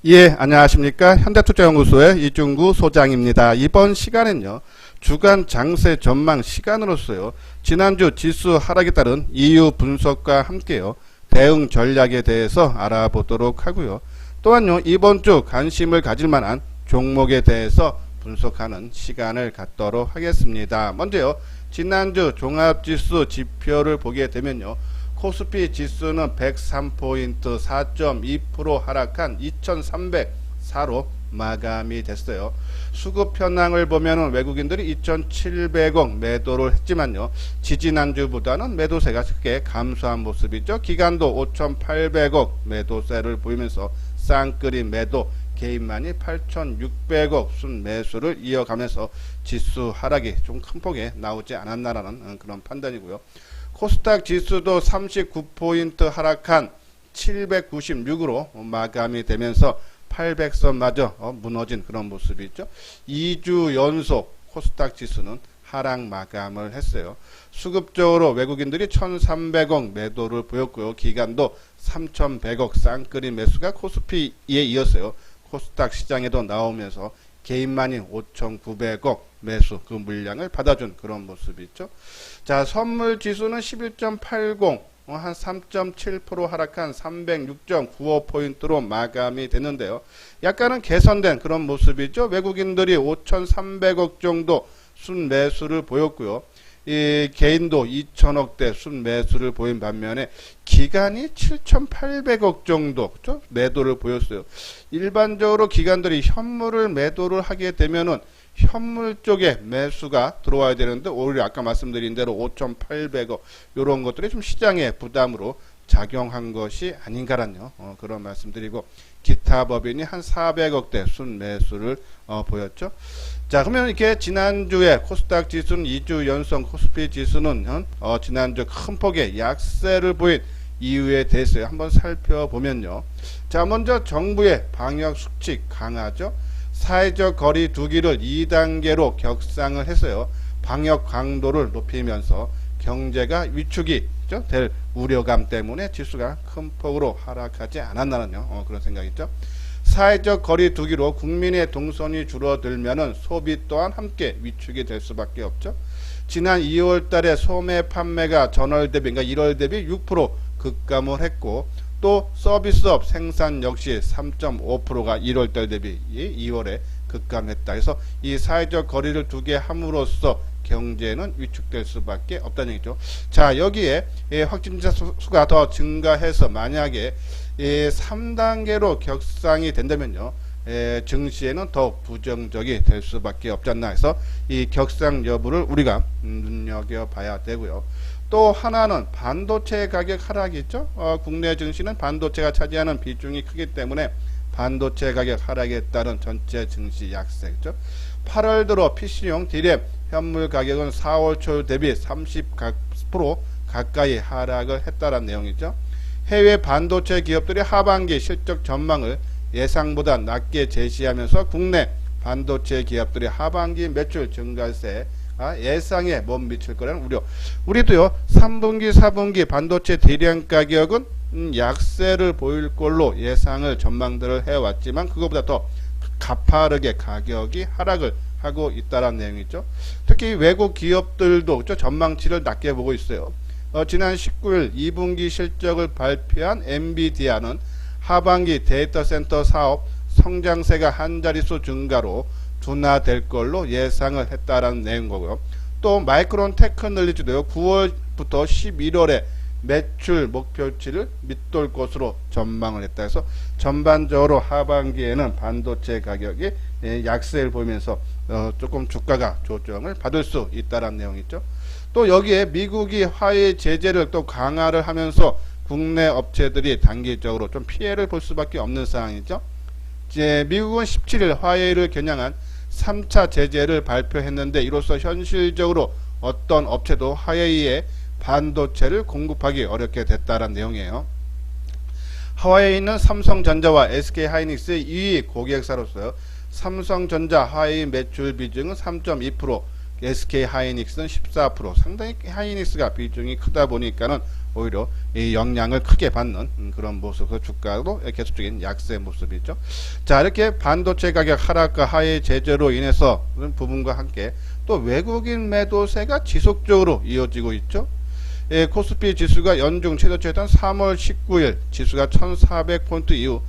예, 안녕하십니까. 현대투자연구소의 이중구 소장입니다. 이번 시간은요, 주간 장세 전망 시간으로서요, 지난주 지수 하락에 따른 이유 분석과 함께요, 대응 전략에 대해서 알아보도록 하고요. 또한요, 이번 주 관심을 가질 만한 종목에 대해서 분석하는 시간을 갖도록 하겠습니다. 먼저요, 지난주 종합지수 지표를 보게 되면요, 코스피 지수는 103포인트 4.2% 하락한 2304로 마감이 됐어요. 수급 현황을 보면은 외국인들이 2700억 매도를 했지만요, 지지난주보다는 매도세가 크게 감소한 모습이죠. 기간도 5800억 매도세를 보이면서 쌍끌이 매도, 개인만이 8600억 순매수를 이어가면서 지수 하락이 좀 큰 폭에 나오지 않았나라는 그런 판단이고요. 코스닥 지수도 39포인트 하락한 796으로 마감이 되면서 800선마저 무너진 그런 모습이죠. 2주 연속 코스닥 지수는 하락 마감을 했어요. 수급적으로 외국인들이 1300억 매도를 보였고요. 기간도 3100억 쌍끌이 매수가 코스피에 이었어요. 코스닥 시장에도 나오면서 개인만이 5,900억 매수 그 물량을 받아준 그런 모습이 있죠. 자, 선물 지수는 11.80 한 3.7% 하락한 306.95포인트로 마감이 됐는데요. 약간은 개선된 그런 모습이죠. 외국인들이 5,300억 정도 순매수를 보였고요. 이 개인도 2천억대 순매수를 보인 반면에 기간이 7,800억 정도 그렇죠? 매도를 보였어요. 일반적으로 기관들이 현물을 매도를 하게 되면은 현물 쪽에 매수가 들어와야 되는데 오히려 아까 말씀드린 대로 5,800억 이런 것들이 좀 시장의 부담으로 작용한 것이 아닌가라는 그런 말씀드리고, 기타 법인이 한 400억대 순매수를 보였죠. 자, 그러면 이렇게 지난주에 코스닥 지수는 2주 연속, 코스피 지수는 지난주 큰 폭의 약세를 보인 이유에 대해서 한번 살펴보면요. 자, 먼저 정부의 방역 수칙 강화죠. 사회적 거리 두기를 2단계로 격상을 해서요, 방역 강도를 높이면서 경제가 위축이 될 우려감 때문에 지수가 큰 폭으로 하락하지 않았나는 그런 생각이죠. 사회적 거리 두기로 국민의 동선이 줄어들면은 소비 또한 함께 위축이 될 수밖에 없죠. 지난 2월 달에 소매 판매가 전월 대비, 그러니까 1월 대비 6% 급감을 했고, 또 서비스업 생산 역시 3.5%가 1월 달 대비 2월에 급감했다. 그래서 이 사회적 거리를 두게 함으로써 경제는 위축될 수밖에 없다는 얘기죠. 자, 여기에 확진자 수가 더 증가해서 만약에 3단계로 격상이 된다면요, 증시에는 더 부정적이 될 수밖에 없지 않나 해서 이 격상 여부를 우리가 눈여겨봐야 되고요. 또 하나는 반도체 가격 하락이 있죠. 국내 증시는 반도체가 차지하는 비중이 크기 때문에 반도체 가격 하락에 따른 전체 증시 약세죠. 8월 들어 PC용 디램 현물 가격은 4월 초 대비 30% 가까이 하락을 했다는 내용이죠. 해외 반도체 기업들이 하반기 실적 전망을 예상보다 낮게 제시하면서 국내 반도체 기업들이 하반기 매출 증가세 예상에 못 미칠 거라는 우려. 우리도요, 3분기 4분기 반도체 대량 가격은 약세를 보일 걸로 예상을 전망들을 해왔지만 그것보다 더 가파르게 가격이 하락을 하고 있다는 내용이죠. 특히 외국 기업들도 그렇죠? 전망치를 낮게 보고 있어요. 지난 19일 2분기 실적을 발표한 엔비디아는 하반기 데이터 센터 사업 성장세가 한 자릿수 증가로 둔화될 걸로 예상을 했다라는 내용이고요. 또 마이크론 테크놀로지도요, 9월부터 11월에 매출 목표치를 밑돌 것으로 전망을 했다 해서 전반적으로 하반기에는 반도체 가격이 약세를 보이면서 조금 주가가 조정을 받을 수 있다는 내용이죠. 또 여기에 미국이 화해 제재를 또 강화를 하면서 국내 업체들이 단기적으로 좀 피해를 볼 수밖에 없는 상황이죠. 이제 미국은 17일 화해를 겨냥한 3차 제재를 발표했는데 이로써 현실적으로 어떤 업체도 화웨이에 반도체를 공급하기 어렵게 됐다는 내용이에요. 화웨이는 삼성전자와 SK하이닉스의 2위 고객사로서 삼성전자 화웨이 매출 비중은 3.2%, SK 하이닉스는 14%. 상당히 하이닉스가 비중이 크다 보니까는 오히려 이 영향을 크게 받는 그런 모습으로 주가도 계속적인 약세 모습이죠. 자, 이렇게 반도체 가격 하락과 하해 제재로 인해서 그런 부분과 함께 또 외국인 매도세가 지속적으로 이어지고 있죠. 예, 코스피 지수가 연중 최저치였던 3월 19일 지수가 1400포인트 이후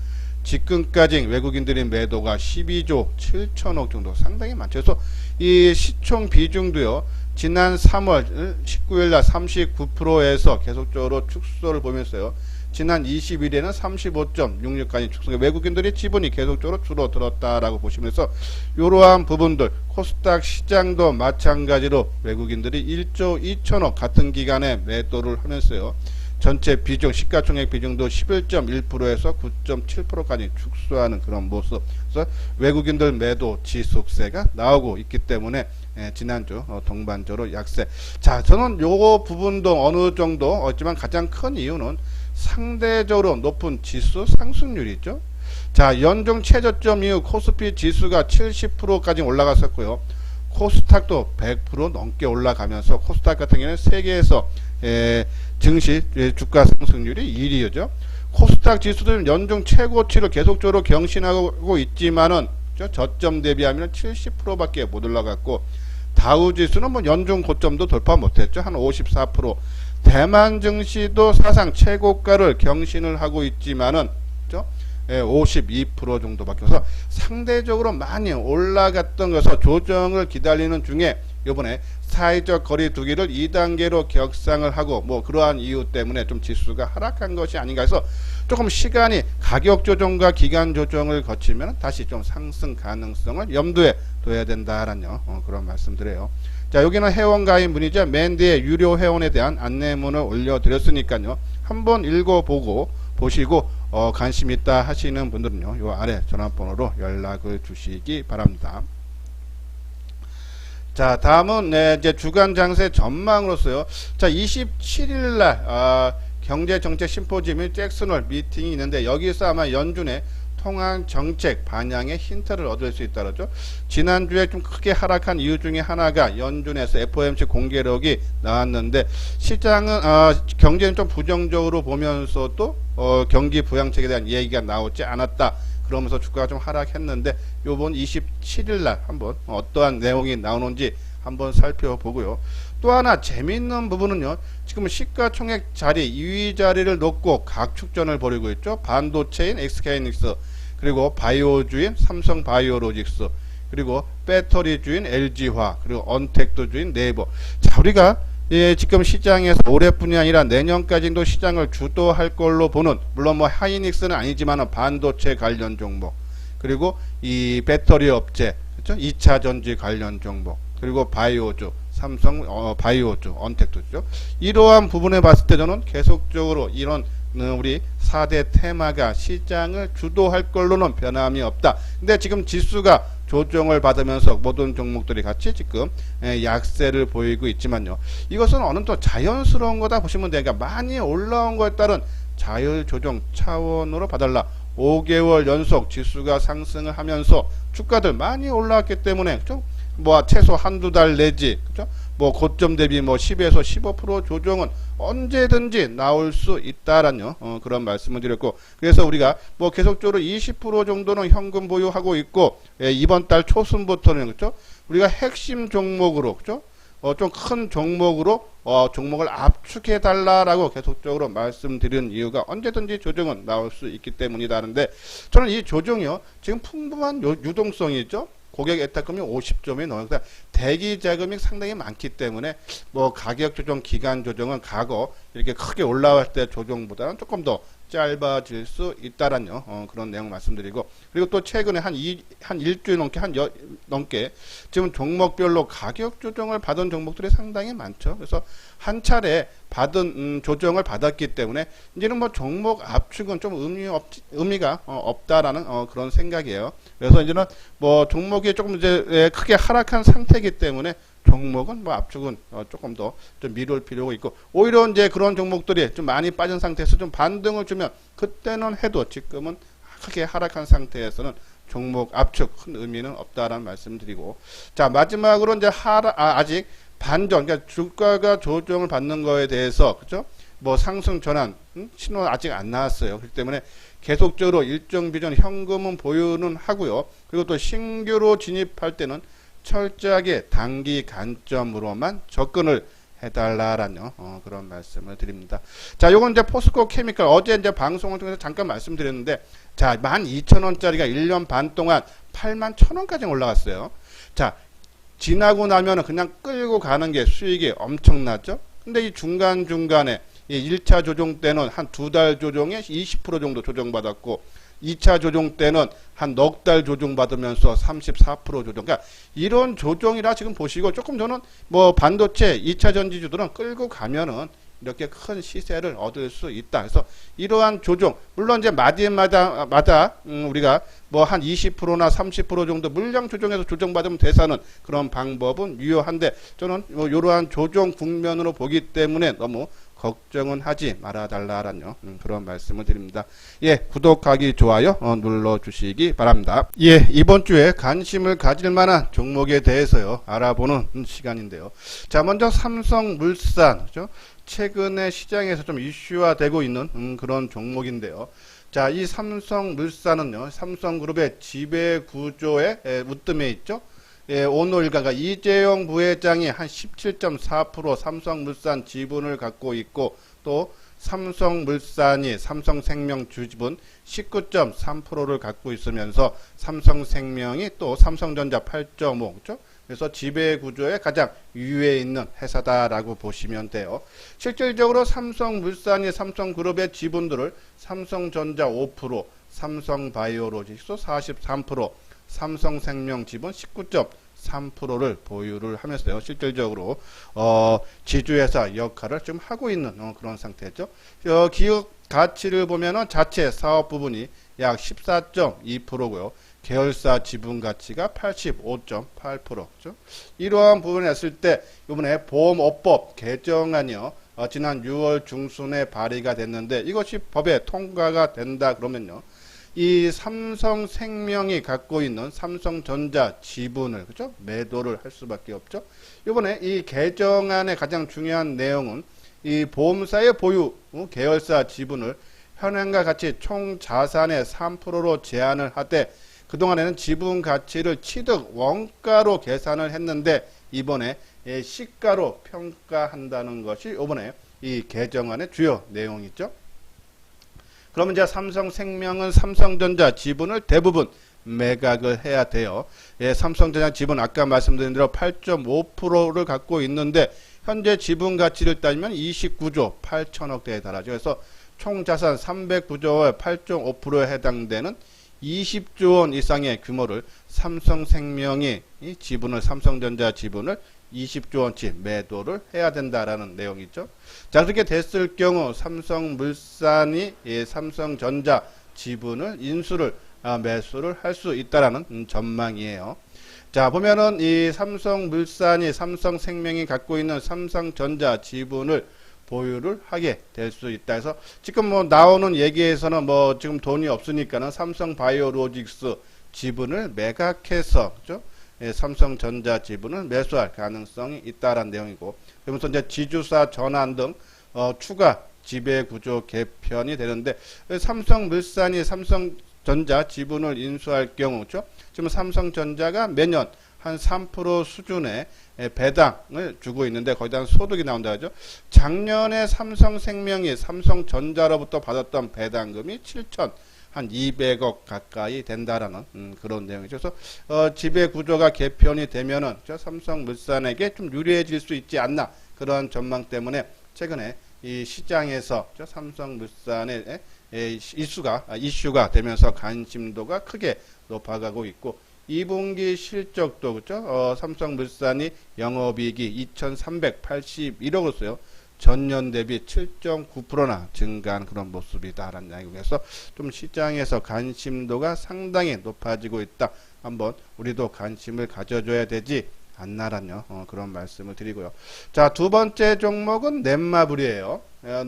지금까지 외국인들의 매도가 12조 7천억 정도, 상당히 많죠. 그래서 이 시총 비중도요, 지난 3월 19일 날 39%에서 계속적으로 축소를 보면서요, 지난 20일에는 35.66까지 축소. 외국인들의 지분이 계속적으로 줄어들었다라고 보시면서 이러한 부분들, 코스닥 시장도 마찬가지로 외국인들이 1조 2천억 같은 기간에 매도를 하면서요, 전체 비중, 시가총액 비중도 11.1%에서 9.7%까지 축소하는 그런 모습. 그래서 외국인들 매도 지속세가 나오고 있기 때문에 지난주 동반적으로 약세. 자, 저는 요거 부분도 어느 정도 없지만 가장 큰 이유는 상대적으로 높은 지수 상승률이죠. 자, 연중 최저점 이후 코스피 지수가 70%까지 올라갔었고요. 코스닥도 100% 넘게 올라가면서 코스닥 같은 경우는 세계에서 증시 주가 상승률이 1위죠. 코스닥 지수도 연중 최고치를 계속적으로 경신하고 있지만은 저점 대비하면 70%밖에 못 올라갔고, 다우 지수는 뭐 연중 고점도 돌파 못했죠. 한 54%. 대만 증시도 사상 최고가를 경신을 하고 있지만은 52% 정도밖에 없어서 상대적으로 많이 올라갔던 것에서 조정을 기다리는 중에 요번에 사회적 거리 두기를 2단계로 격상을 하고 뭐 그러한 이유 때문에 좀 지수가 하락한 것이 아닌가 해서 조금 시간이 가격 조정과 기간 조정을 거치면 다시 좀 상승 가능성을 염두에 둬야 된다라는 그런 말씀드려요. 자, 여기는 회원 가입 문이죠. 맨 뒤에 유료 회원에 대한 안내문을 올려드렸으니까요. 한번 읽어보고 보시고 관심 있다 하시는 분들은요, 요 아래 전화번호로 연락을 주시기 바랍니다. 자, 다음은 이제 주간 장세 전망으로서요. 자, 27일 날 경제정책 심포지엄 잭슨홀 미팅이 있는데 여기서 아마 연준의 통한 정책 반영의 힌트를 얻을 수 있다 그러죠. 지난주에 좀 크게 하락한 이유 중에 하나가 연준에서 FOMC 공개력이 나왔는데 시장은 경제는 좀 부정적으로 보면서도 경기 부양책에 대한 얘기가 나오지 않았다. 그러면서 주가가 좀 하락했는데 요번 27일 날 한번 어떠한 내용이 나오는지 한번 살펴보고요. 또 하나 재미있는 부분은요, 지금 시가총액 자리 2위 자리를 놓고 각축전을 벌이고 있죠. 반도체인 SK하이닉스, 그리고 바이오주인 삼성바이오로직스, 그리고 배터리주인 LG화, 그리고 언택트주인 네이버. 자, 우리가 지금 시장에서 올해뿐이 아니라 내년까지도 시장을 주도할 걸로 보는, 물론 뭐 하이닉스는 아니지만 반도체 관련 종목, 그리고 이 배터리 업체, 그렇죠? 2차 전지 관련 종목, 그리고 바이오주, 삼성 바이오주, 언택트죠. 이러한 부분에 봤을 때 저는 계속적으로 이런 우리 4대 테마가 시장을 주도할 걸로는 변함이 없다. 근데 지금 지수가 조정을 받으면서 모든 종목들이 같이 지금 약세를 보이고 있지만요. 이것은 어느 정도 자연스러운 거다 보시면 돼요. 그러니까 많이 올라온 거에 따른 자율 조정 차원으로 봐달라. 5개월 연속 지수가 상승을 하면서 주가들 많이 올라왔기 때문에 좀 뭐 최소 한두 달 내지, 그죠? 뭐 고점 대비 뭐 10에서 15% 조정은 언제든지 나올 수 있다라는 그런 말씀을 드렸고, 그래서 우리가 뭐 계속적으로 20% 정도는 현금 보유하고 있고, 이번 달 초순부터는 그죠? 우리가 핵심 종목으로, 그죠? 좀 큰 종목으로 종목을 압축해 달라라고 계속적으로 말씀드린 이유가 언제든지 조정은 나올 수 있기 때문이다 하는데, 저는 이 조정이요, 지금 풍부한 유동성이 있죠. 고객 예탁금이 50점이 넘어서 대기 자금이 상당히 많기 때문에 뭐 가격 조정, 기간 조정은 과거 이렇게 크게 올라갈 때 조정보다는 조금 더 짧아질 수 있다라는 그런 내용 말씀드리고, 그리고 또 최근에 한 일주일 넘게 지금 종목별로 가격 조정을 받은 종목들이 상당히 많죠. 그래서 한 차례 받은 조정을 받았기 때문에 이제는 뭐 종목 압축은 좀 의미가 없다라는 그런 생각이에요. 그래서 이제는 뭐 종목이 조금 이제 크게 하락한 상태이기 때문에 종목은 뭐 압축은 조금 더 좀 미룰 필요가 있고, 오히려 이제 그런 종목들이 좀 많이 빠진 상태에서 좀 반등을 주면 그때는 해도 지금은 크게 하락한 상태에서는 종목 압축 큰 의미는 없다라는 말씀을 드리고, 자 마지막으로 이제 아직 반전, 그러니까 주가가 조정을 받는 거에 대해서 그죠? 뭐 상승 전환 신호 아직 안 나왔어요. 그렇기 때문에 계속적으로 일정 비중 현금은 보유는 하고요. 그리고 또 신규로 진입할 때는 철저하게 단기 관점으로만 접근을 해달라라는 그런 말씀을 드립니다. 자, 요건 이제 포스코 케미칼 어제 이제 방송을 통해서 잠깐 말씀드렸는데, 자 12,000원짜리가 1년 반 동안 81,000원까지 올라갔어요. 자, 지나고 나면은 그냥 끌고 가는 게 수익이 엄청나죠. 근데 이 중간중간에 이 1차 조정 때는 한 2달 조정에 20% 정도 조정받았고, 2차 조정 때는 한 넉 달 조정받으면서 34% 조정. 그러니까 이런 조정이라 지금 보시고, 조금 저는 뭐 반도체 2차 전지주들은 끌고 가면은 이렇게 큰 시세를 얻을 수 있다. 그래서 이러한 조정, 물론 이제 마디마다 우리가 뭐 한 20%나 30% 정도 물량 조정해서 조정받으면 되사는 그런 방법은 유효한데, 저는 뭐 이러한 조정 국면으로 보기 때문에 너무 걱정은 하지 말아달라라는 그런 말씀을 드립니다. 예, 구독하기, 좋아요 눌러주시기 바랍니다. 예, 이번 주에 관심을 가질 만한 종목에 대해서요 알아보는 시간인데요. 자, 먼저 삼성물산, 그죠? 최근에 시장에서 좀 이슈화되고 있는 그런 종목인데요. 자, 이 삼성물산은요, 삼성그룹의 지배구조에 으뜸해 있죠. 예, 오늘 일가가 이재용 부회장이 한 17.4% 삼성물산 지분을 갖고 있고, 또 삼성물산이 삼성생명 주지분 19.3%를 갖고 있으면서 삼성생명이 또 삼성전자 8.5%, 그렇죠? 그래서 지배구조에 가장 위에 있는 회사다라고 보시면 돼요. 실질적으로 삼성물산이 삼성그룹의 지분들을 삼성전자 5%, 삼성바이오로직스 43%, 삼성생명 지분 19.3%를 보유를 하면서요. 실질적으로 지주회사 역할을 좀 하고 있는 그런 상태죠. 기업 가치를 보면은 자체 사업 부분이 약 14.2%고요. 계열사 지분 가치가 85.8%죠. 이러한 부분을 했을 때 이번에 보험업법 개정안이요, 지난 6월 중순에 발의가 됐는데, 이것이 법에 통과가 된다 그러면요, 이 삼성생명이 갖고 있는 삼성전자 지분을, 그죠? 매도를 할 수밖에 없죠. 이번에 이 개정안의 가장 중요한 내용은 이 보험사의 보유 계열사 지분을 현행과 같이 총 자산의 3%로 제한을 하되, 그동안에는 지분 가치를 취득 원가로 계산을 했는데 이번에 시가로 평가한다는 것이 이번에 이 개정안의 주요 내용이죠. 그러면 이제 삼성생명은 삼성전자 지분을 대부분 매각을 해야 돼요. 예, 삼성전자 지분 아까 말씀드린 대로 8.5%를 갖고 있는데, 현재 지분 가치를 따지면 29조 8천억 대에 달하죠. 그래서 총 자산 309조의 8.5%에 해당되는 20조 원 이상의 규모를 삼성생명이 이 지분을, 삼성전자 지분을 20조 원치 매도를 해야 된다라는 내용이죠. 자, 그렇게 됐을 경우 삼성물산이 삼성전자 지분을 인수를 매수를 할 수 있다라는 전망이에요. 자, 보면은 이 삼성물산이 삼성생명이 갖고 있는 삼성전자 지분을 보유를 하게 될 수 있다 해서, 지금 뭐 나오는 얘기에서는 뭐 지금 돈이 없으니까는 삼성바이오로직스 지분을 매각해서, 그죠? 예, 삼성전자 지분을 매수할 가능성이 있다라는 내용이고, 그러면서 이제 지주사 전환 등 추가 지배구조 개편이 되는데, 삼성물산이 삼성전자 지분을 인수할 경우, 그죠? 지금 삼성전자가 매년 한 3% 수준의 배당을 주고 있는데, 거기다 소득이 나온다 하죠. 작년에 삼성생명이 삼성전자로부터 받았던 배당금이 7,200억 가까이 된다라는 그런 내용이죠. 그래서 지배 구조가 개편이 되면은 삼성물산에게 좀 유리해질 수 있지 않나, 그런 전망 때문에 최근에 이 시장에서 삼성물산의 이슈가 되면서 관심도가 크게 높아가고 있고, 2분기 실적도, 그렇죠? 삼성물산이 영업이익이 2,381억으로서요. 전년 대비 7.9%나 증가한 그런 모습이다라는 이야기고, 그래서 좀 시장에서 관심도가 상당히 높아지고 있다. 한번 우리도 관심을 가져줘야 되지 않나라는 그런 말씀을 드리고요. 자, 두 번째 종목은 넷마블이에요.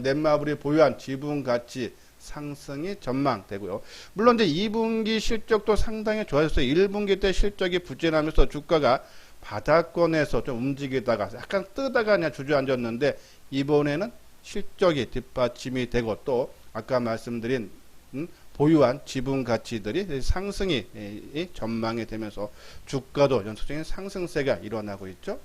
넷마블이 보유한 지분 가치 상승이 전망되고요. 물론 이제 2분기 실적도 상당히 좋아졌어요. 1분기 때 실적이 부진하면서 주가가 바닥권에서 좀 움직이다가 약간 뜨다가 그냥 주저앉았는데 이번에는 실적이 뒷받침이 되고 또 아까 말씀드린 보유한 지분 가치들이 상승이 전망이 되면서 주가도 연속적인 상승세가 일어나고 있죠.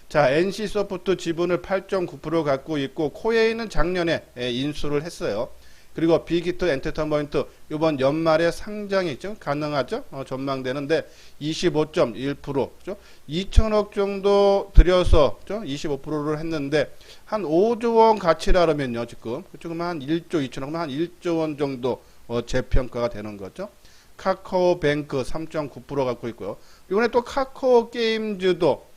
자, NC소프트 지분을 8.9% 갖고 있고 코웨이는 작년에 인수를 했어요. 그리고 빅히트 엔터테인먼트 이번 연말에 상장이 좀 가능하죠? 전망되는데 25.1% 그죠? 2천억 정도 들여서 25%를 했는데 한 5조 원 가치라면요 지금 그쪽은 한 1조 2천억 한 1조 원 정도 재평가가 되는 거죠. 카카오뱅크 3.9% 갖고 있고요. 이번에 또 카카오 게임즈도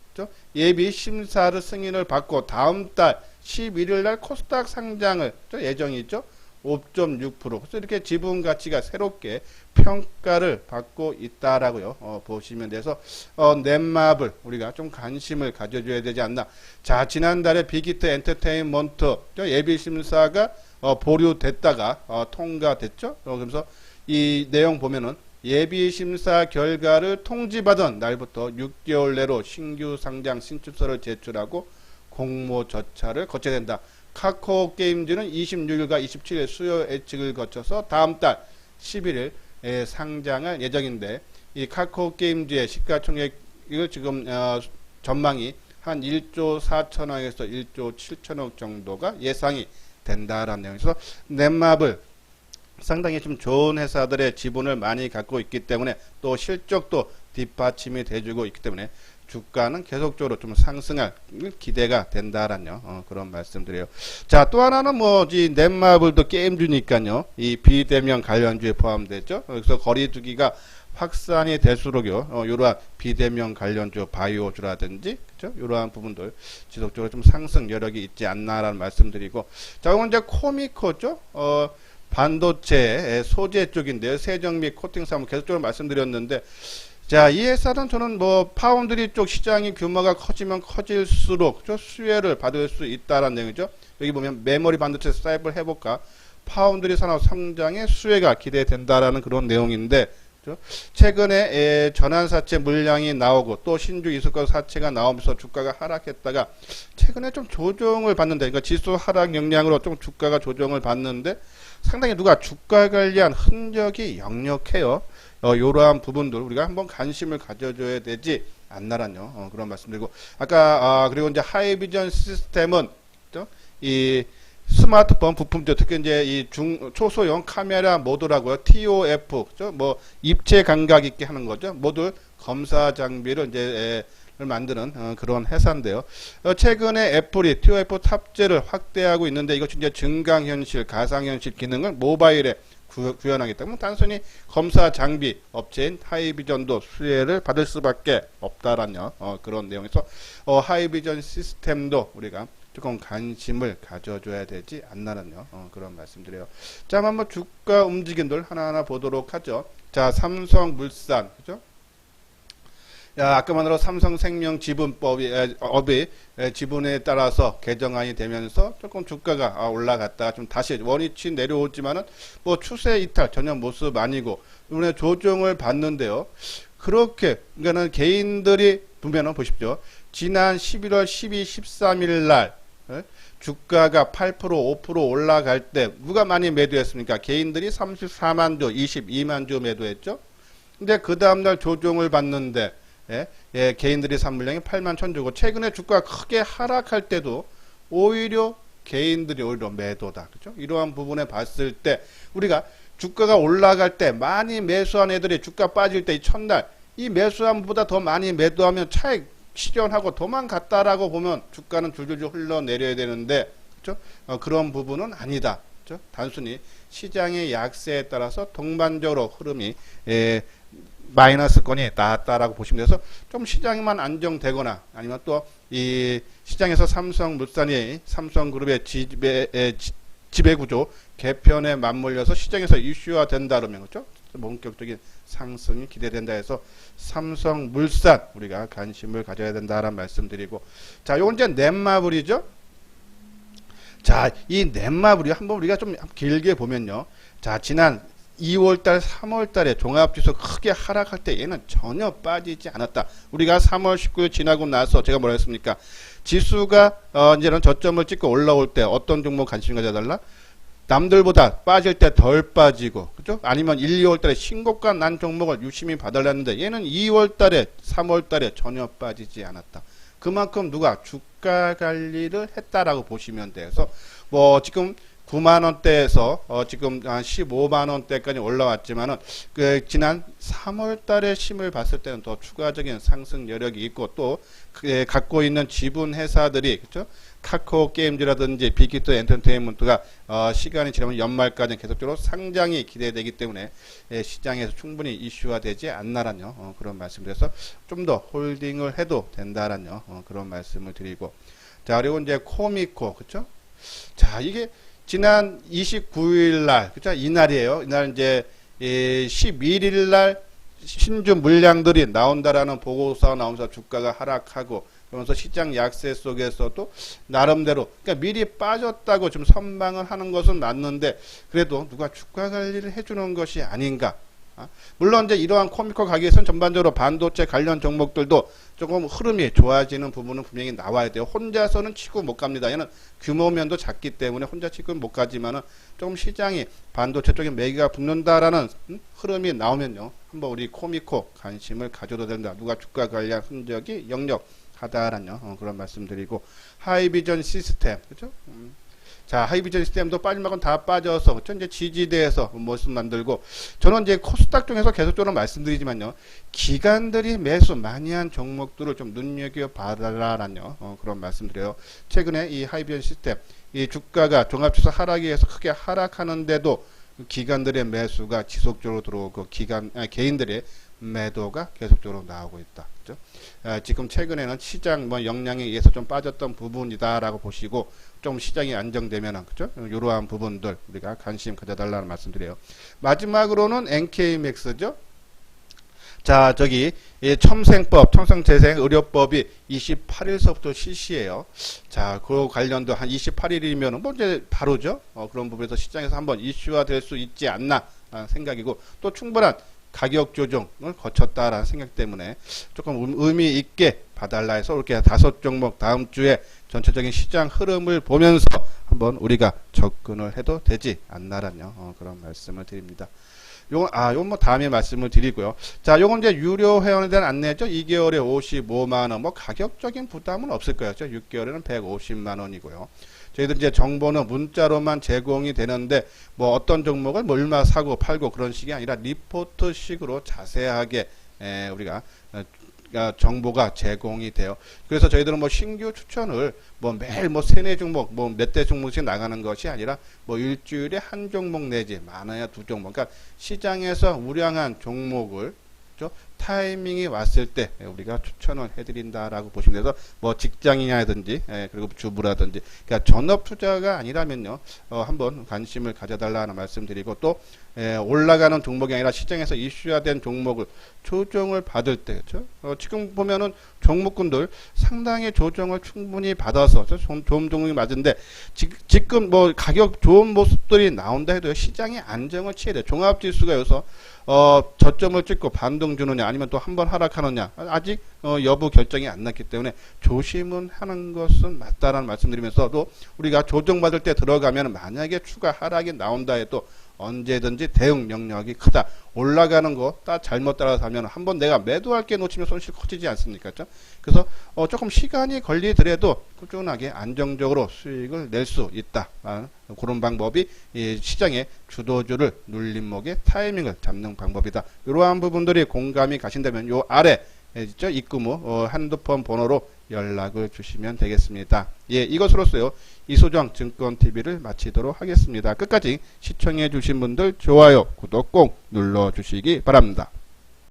예비 심사를 승인을 받고 다음 달 11일 날 코스닥 상장을 예정이죠. 5.6%. 그래서 이렇게 지분 가치가 새롭게 평가를 받고 있다라고요. 보시면 돼서 넷마블 우리가 좀 관심을 가져줘야 되지 않나. 자, 지난달에 빅히트 엔터테인먼트 예비 심사가 보류됐다가 통과됐죠. 그래서 이 내용 보면은 예비 심사 결과를 통지받은 날부터 6개월 내로 신규 상장 신축서를 제출하고 공모 절차를 거쳐야 된다. 카카오 게임즈는 26일과 27일 수요 예측을 거쳐서 다음 달 11일 상장할 예정인데 이 카카오 게임즈의 시가총액을 지금 전망이 한 1조 4천억에서 1조 7천억 정도가 예상이 된다라는 내용에서 넷마블 상당히 좀 좋은 회사들의 지분을 많이 갖고 있기 때문에 또 실적도 뒷받침이 돼주고 있기 때문에 주가는 계속적으로 좀 상승할 기대가 된다라는 그런 말씀드려요. 자, 또 하나는 이 넷마블도 게임주니까요. 이 비대면 관련주에 포함되죠. 그래서 거리두기가 확산이 될수록요. 이러한 비대면 관련주 바이오주라든지 그죠? 이러한 부분들 지속적으로 좀 상승 여력이 있지 않나라는 말씀드리고 자, 이건 이제 코미코죠. 반도체 소재 쪽인데요. 세정 및 코팅 사업 계속적으로 말씀드렸는데 자, 이 회사는 저는 파운드리 쪽 시장이 규모가 커지면 커질수록 수혜를 받을 수 있다라는 내용이죠. 여기 보면 메모리 반도체 사이플 해볼까 파운드리 산업 성장의 수혜가 기대된다라는 그런 내용인데 최근에 전환사채 물량이 나오고 또 신주 이수가 사채가 나오면서 주가가 하락했다가 최근에 좀 조정을 받는데 그러니까 지수 하락 영향으로 좀 주가가 조정을 받는데 상당히 누가 주가 관리한 흔적이 역력해요. 이러한 부분들 우리가 한번 관심을 가져줘야 되지 않나라뇨. 그런 말씀드리고 아까 그리고 이제 하이비전 시스템은 이 스마트폰 부품들 특히 이제 이 초소형 카메라 모듈하고요. TOF 입체 감각 있게 하는 거죠. 모듈 검사 장비를 이제 만드는 그런 회사인데요. 최근에 애플이 TOF 탑재를 확대하고 있는데 이것이 이제 증강현실, 가상현실 기능을 모바일에 구현하기 때문에 단순히 검사 장비 업체인 하이비전도 수혜를 받을 수밖에 없다라는 그런 내용에서 하이비전 시스템도 우리가 조금 관심을 가져줘야 되지 않나라는 그런 말씀드려요. 자, 한번 주가 움직임들 하나하나 보도록 하죠. 자, 삼성물산 그죠? 야, 아까 말로 삼성생명 지분법이 지분에 따라서 개정안이 되면서 조금 주가가 올라갔다가 좀 다시 원위치 내려오지만은 추세 이탈 전혀 모습 아니고 이번에 조정을 받는데요. 그렇게 그러니까는 개인들이 보면은 보십시오. 지난 11월 12, 13일 날 주가가 8%, 5% 올라갈 때 누가 많이 매도했습니까? 개인들이 34만 주, 22만 주 매도했죠. 근데 그 다음날 조정을 받는데 개인들이 산 물량이 8만 천주고 최근에 주가가 크게 하락할 때도 오히려 개인들이 오히려 매도다. 그죠? 이러한 부분에 봤을 때 우리가 주가가 올라갈 때 많이 매수한 애들이 주가 빠질 때 이 첫날 이 매수한 것보다 더 많이 매도하면 차익 실현하고 도망갔다라고 보면 주가는 줄줄줄 흘러내려야 되는데 그죠? 그런 부분은 아니다. 그죠? 단순히 시장의 약세에 따라서 동반적으로 흐름이 마이너스권이 나왔다라고 보시면 돼서 좀 시장만 안정되거나 아니면 또 이 시장에서 삼성물산이 삼성그룹의 지배구조 개편에 맞물려서 시장에서 이슈화 된다 그러면 그렇죠? 본격적인 상승이 기대된다 해서 삼성물산 우리가 관심을 가져야 된다라는 말씀드리고 자, 요건 이제 넷마블이죠. 자, 이 넷마블이 한번 우리가 좀 길게 보면요. 자, 지난 2월달, 3월달에 종합지수 크게 하락할 때 얘는 전혀 빠지지 않았다. 우리가 3월 19일 지나고 나서 제가 뭐라 했습니까? 지수가 이제는 저점을 찍고 올라올 때 어떤 종목 관심 가져달라? 남들보다 빠질 때 덜 빠지고, 그죠? 아니면 1, 2월달에 신고가 난 종목을 유심히 봐달라는데 얘는 2월달에, 3월달에 전혀 빠지지 않았다. 그만큼 누가 주가 관리를 했다라고 보시면 돼서 뭐 지금 9만원대에서 지금 한 15만원대까지 올라왔지만은 그 지난 3월달에 심을 봤을 때는 더 추가적인 상승 여력이 있고 또 갖고 있는 지분 회사들이 그렇죠? 카카오 게임즈라든지 빅히트 엔터테인먼트가 시간이 지나면 연말까지 계속적으로 상장이 기대되기 때문에 시장에서 충분히 이슈화되지 않나라는 그런 말씀드려서 좀 더 홀딩을 해도 된다라는 그런 말씀을 드리고 자 그리고 이제 코미코 그렇죠? 자 이게 지난 29일 날, 그죠? 이날이에요. 이날 이제 11일 날 신주 물량들이 나온다라는 보고서가 나오면서 주가가 하락하고 그러면서 시장 약세 속에서도 나름대로 그러니까 미리 빠졌다고 좀 선방을 하는 것은 맞는데 그래도 누가 주가 관리를 해주는 것이 아닌가. 물론 이제 이러한 코미코 가격에서는 전반적으로 반도체 관련 종목들도 조금 흐름이 좋아지는 부분은 분명히 나와야 돼요. 혼자서는 치고 못 갑니다. 얘는 규모면도 작기 때문에 혼자 치고 못 가지만은 조금 시장이 반도체 쪽에 매기가 붙는다라는 흐름이 나오면요. 한번 우리 코미코 관심을 가져도 된다. 누가 주가 관리한 흔적이 역력하다라는 그런 말씀드리고 하이비전 시스템 그렇죠? 자, 하이비전 시스템도 빠질 만큼 다 빠져서, 그쵸? 이제 지지대에서 모습 만들고, 저는 이제 코스닥 중에서 계속적으로 말씀드리지만요, 기관들이 매수 많이 한 종목들을 좀 눈여겨봐달라는 그런 말씀드려요. 최근에 이 하이비전 시스템, 이 주가가 종합지수 하락에 의해서 크게 하락하는데도 기관들의 매수가 지속적으로 들어오고, 개인들의 매도가 계속적으로 나오고 있다. 그죠? 지금 최근에는 시장 역량에 의해서 좀 빠졌던 부분이다라고 보시고 좀 시장이 안정되면은 그죠? 이러한 부분들 우리가 관심 가져달라는 말씀드려요. 마지막으로는 NK맥스죠. 자, 저기 첨생법, 첨성재생 의료법이 28일서부터 실시해요. 자, 그 관련도 한 28일이면은 뭐 이제 바로죠. 그런 부분에서 시장에서 한번 이슈화 될 수 있지 않나 생각이고 또 충분한 가격 조정을 거쳤다라는 생각 때문에 조금 의미 있게 봐달라 해서 이렇게 5종목 다음 주에 전체적인 시장 흐름을 보면서 한번 우리가 접근을 해도 되지 않나라는 그런 말씀을 드립니다. 요건 뭐 다음에 말씀을 드리고요. 자, 요건 이제 유료 회원에 대한 안내죠. 2개월에 55만원. 뭐 가격적인 부담은 없을 거예요. 6개월에는 150만원이고요. 저희들 이제 정보는 문자로만 제공이 되는데 뭐 어떤 종목을 뭐 얼마 사고 팔고 그런 식이 아니라 리포트식으로 자세하게 우리가 정보가 제공이 돼요. 그래서 저희들은 뭐 신규 추천을 뭐 매일 뭐 3-4종목 뭐 몇 대 종목씩 나가는 것이 아니라 뭐 일주일에 한 종목 내지 많아야 2종목. 그러니까 시장에서 우량한 종목을 타이밍이 왔을 때 우리가 추천을 해드린다라고 보시면 돼서 뭐 직장이냐든지 그리고 주부라든지 그러니까 전업 투자가 아니라면요 한번 관심을 가져달라는 말씀드리고 또 올라가는 종목이 아니라 시장에서 이슈화된 종목을 조정을 받을 때 그렇죠? 지금 보면은 종목군들 상당히 조정을 충분히 받아서 좋은 종목이 맞은데 지금 뭐 가격 좋은 모습들이 나온다 해도 시장이 안정을 취해야 돼. 종합지수가 여기서 저점을 찍고 반등 주느냐 아니면 또 한번 하락하느냐 아직 여부 결정이 안 났기 때문에 조심은 하는 것은 맞다라는 말씀드리면서도 우리가 조정받을 때 들어가면 만약에 추가 하락이 나온다 해도 언제든지 대응 영역이 크다. 올라가는 거 잘못 따라서 하면 한번 내가 매도할 게 놓치면 손실 커지지 않습니까? 그래서 조금 시간이 걸리더라도 꾸준하게 안정적으로 수익을 낼 수 있다. 그런 방법이 시장의 주도주를 눌림목의 타이밍을 잡는 방법이다. 이러한 부분들이 공감이 가신다면 요 아래 있죠? 입금후 핸드폰 번호로 연락을 주시면 되겠습니다. 예, 이것으로서요 이소정 증권TV를 마치도록 하겠습니다. 끝까지 시청해 주신 분들 좋아요, 구독 꼭 눌러 주시기 바랍니다.